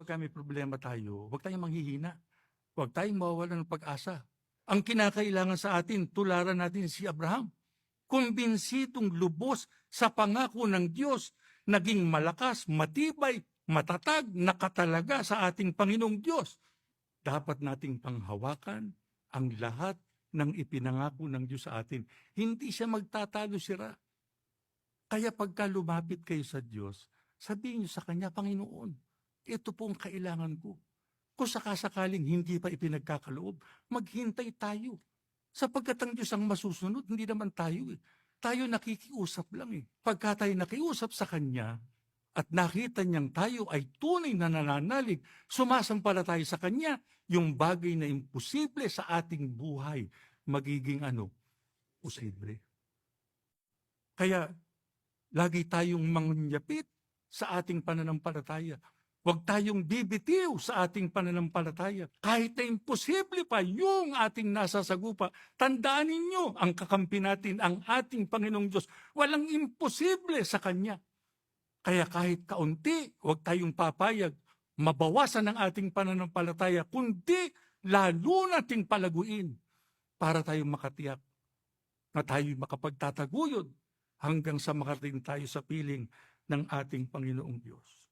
Pagka may problema tayo, huwag tayong manghihina. Huwag tayong mawawalan ng pag-asa. Ang kinakailangan sa atin, tularan natin si Abraham. Kumbinsidong lubos sa pangako ng Diyos, naging malakas, matibay, matatag, nakatalaga sa ating Panginoong Diyos. Dapat nating panghawakan ang lahat ng ipinangako ng Diyos sa atin. Hindi siya magtatalo sira. Kaya pagka lumapit kayo sa Diyos, sabihin niyo sa Kanya, Panginoon, ito po ang kailangan ko. Kung sakasakaling hindi pa ipinagkakaloob, maghintay tayo. Sapagkat ang Diyos ang masusunod, hindi naman tayo eh. Tayo nakikiusap lang eh. Pagka tayo nakiusap sa Kanya, at nakita niyang tayo ay tunay na nananalig, sumasampalataya sa Kanya, yung bagay na imposible sa ating buhay, magiging posible. Kaya, lagi tayong mangyapit sa ating pananampalataya. Huwag tayong bibitiw sa ating pananampalataya. Kahit na imposible pa yung ating nasasagupa, tandaan ninyo ang kakampi natin, ang ating Panginoong Diyos. Walang imposible sa Kanya. Kaya kahit kaunti, huwag tayong papayag, mabawasan ang ating pananampalataya, kundi lalo nating palaguin para tayong makatiyak na tayo'y makapagtataguyod hanggang sa makarating tayo sa piling ng ating Panginoong Diyos.